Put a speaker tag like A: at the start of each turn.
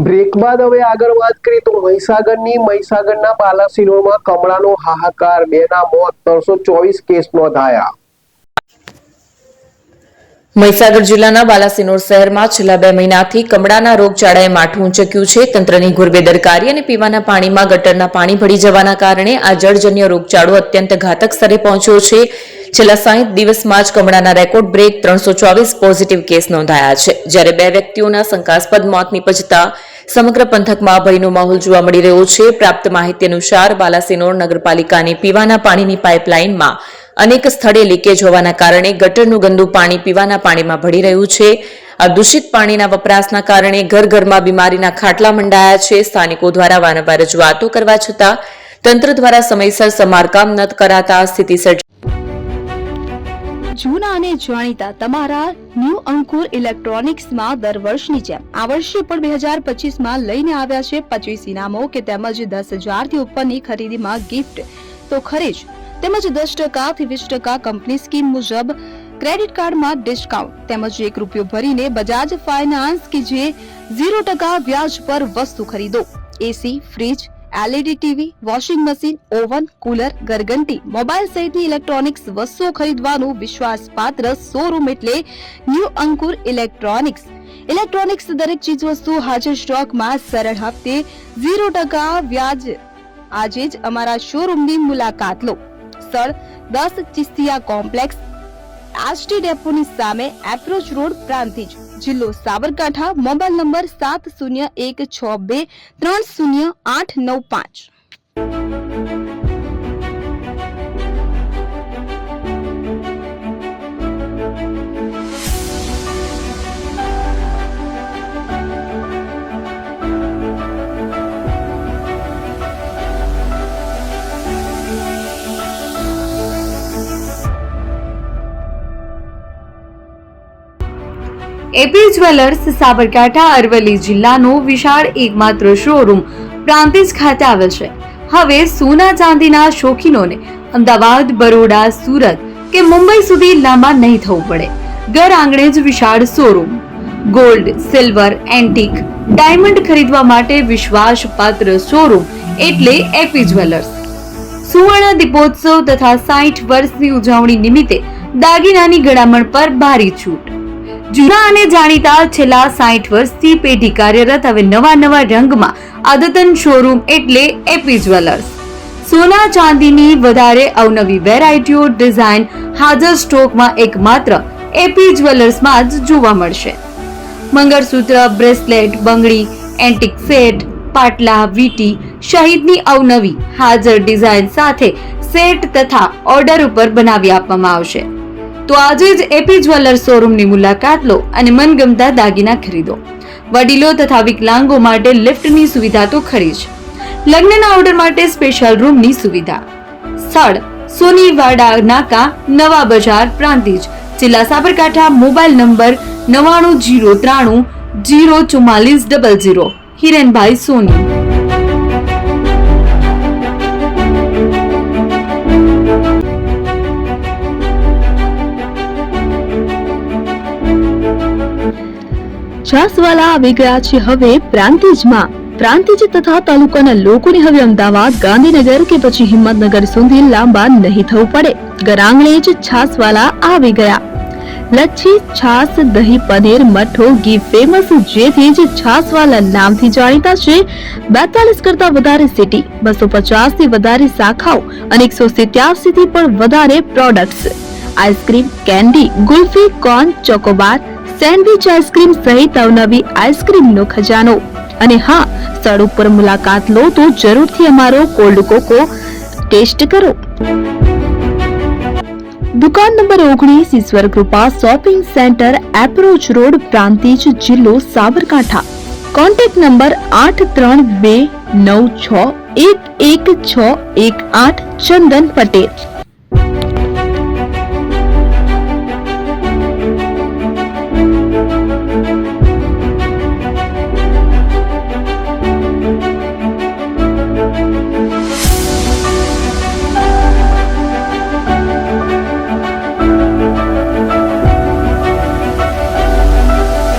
A: Break બાદ હવે આગળ વાત કરીએ તો મહીસાગરના બાલાસિનોરમાં કમળાનો હાહાકાર, 2ના મોત, 324 કેસ નોંધાયા।
B: મહીસાગર જિલ્લાના બાલાસિનોર શહેરમાં છેલ્લા 2 મહિનાથી કમળાના રોગચાળાએ માઠું ઊંચક્યું છે। તંત્રની ઘોર બેદરકારી અને પીવાના પાણીમાં ગટરના પાણી ભળી જવાના કારણે આ જળજન્ય રોગચાળો અત્યંત ઘાતક સ્તરે પહોંચ્યો છે। છેલ્લા 60 દિવસમાં જ કમળાના રેકોર્ડ બ્રેક 324 પોઝિટિવ કેસ નોંધાયા છે, જ્યારે 2 વ્યક્તિઓના શંકાસ્પદ મોત નિપજતા સમગ્ર પંથકમાં ભયનો માહોલ જોવા મળી રહ્યો છે। પ્રાપ્ત માહિતી અનુસાર બાલાસિનોર નગરપાલિકાની પીવાના પાણીની પાઇપલાઇનમાં અનેક સ્થળે લીકેજ હોવાના કારણે ગટરનું ગંદુ પાણી પીવાના પાણીમાં ભળી રહ્યું છે। આ દૂષિત પાણીના વપરાશના કારણે ઘરમાં બીમારીના ખાટલા મંડાયા છે। સ્થાનિકો દ્વારા વારંવાર રજૂઆતો કરવા છતાં તંત્ર દ્વારા સમયસર સમારકામ ન કરાતા સ્થિતિ સર્જાઈ।
C: જૂના અને જાણીતા તમારા ન્યૂ અંકુર ઇલેક્ટ્રોનિક્સમાં દર વર્ષની જેમ આ વર્ષે પણ 2025માં લઈને આવ્યા છે 25 ઇનામો કે તેમજ 10,000 થી ઉપરની ખરીદીમાં ગિફ્ટ તો ખરીદ તેમજ 10% થી 20% કંપની સ્કીમ મુજબ ક્રેડિટ કાર્ડમાં ડિસ્કાઉન્ટ તેમજ ₹1 ભરીને બજાજ ફાઇનાન્સ કે જે 0% વ્યાજ પર વસ્તુ ખરીદો। AC, fridge, LED TV, washing machine, oven, cooler, ગરગંટી, મોબાઈલ સહિતની ઇલેક્ટ્રોનિક્સ વસ્તુઓ ખરીદવાનું વિશ્વાસપાત્ર શોરૂમ એટલે ન્યૂ અંકુર ઇલેક્ટ્રોનિક્સ। ઇલેક્ટ્રોનિક્સ દરેક ચીજ વસ્તુ હાજર સ્ટોકમાં સરળ હપ્તે 0% વ્યાજ। આજે જ અમારા શોરૂમની મુલાકાત લો। સ્થળ 10 ચિસ્તિયા કોમ્પ્લેક્સ, આરટી ડેપોની સામે, એપ્રોચ રોડ, પ્રાંતિજ, જિલ્લો Sabarkantha. Mobile number 7016230895।
D: AP jewellers Sabarkantha Aravalli જિલ્લાનો વિશાળ એકમાત્ર શોરૂમ પ્રાંતિજ ખાતે આવેલ છે। હવે સોના ચાંદીના શોખીનોને અમદાવાદ, બરોડા, સુરત કે મુંબઈ સુધી લાંબા નહીં થવું પડે। ઘર આંગણે જ વિશાળ showroom. Gold, silver, antique, diamond ખરીદવા માટે વિશ્વાસપાત્ર શોરૂમ એટલે એપી જ્વેલર્સ। સુવર્ણ દીપોત્સવ તથા 60 વર્ષની ઉજવણી નિમિત્તે દાગીનાની ગળામણ પર ભારી છૂટ। જૂના અને જાણીતા છેલ્લા 60 વર્ષથી પેઢી કાર્યરત હવે નવા રંગમાં અદ્યતન શોરૂમ એટલે એપી જ્વેલર્સ। સોના ચાંદીની વધારે અવનવી વેરાયટીઓ, ડિઝાઇન હાજર સ્ટોકમાં એકમાત્ર એપી જ્વેલર્સમાં જ જોવા મળશે। મંગળસૂત્ર, બ્રેસલેટ, બંગડી, એન્ટિક સેટ, પાટલા, વીટી સહિતની અવનવી હાજર ડિઝાઇન સાથે સેટ તથા ઓર્ડર ઉપર બનાવી આપવામાં આવશે। તો આજે જ એપી જ્વેલર્સ શોરૂમની મુલાકાત લો અને મનગમતા દાગીના ખરીદો। વડીલો તથા વિકલાંગો માટે લિફ્ટની સુવિધા તો ખરી જ, લગ્નના ઓર્ડર માટે સ્પેશિયલ રૂમની સુવિધા। સ્થળ સોનીવાડા નાકા, નવા બજાર, પ્રાંતિજ, જિલ્લા સાબરકાંઠા। Mobile number 9903004400। હિરેનભાઈ સોની।
C: છાસવાલા આવી ગયા છે હવે પ્રાંતિજમાં। પ્રાંતિજ તથા તાલુકાના લોકોને હવે અમદાવાદ, ગાંધીનગર કે પછી હિંમતનગર સુધી લાંબા નહીં થવું પડે। ઘર આંગણે જ છાસવાલા આવી ગયા। લચ્છી, છાસ, દહીં, પનીર, મઠો, ઘી ફેમસ, જેથી જ છાસવાલા નામથી જાણીતા છે। 42 કરતા વધારે સિટી, 250 થી વધારે શાખાઓ અને 187 થી પણ વધારે products. Ice cream, candy, kulfi, corn, Chocobar, sandwich ice cream સહિત અવનવી આઈસ્ક્રીમનો ખજાનો। અને હા, સ્થળ ઉપર મુલાકાત લો તો જરૂરથી અમારો કોલ્ડ કોકો ટેસ્ટ કરો। દુકાન નંબર 19, Ishwar Krupa shopping centre, approach road, Prantij, જિલ્લો સાબરકાંઠા। Contact number 8329611618। ચંદન પટેલ।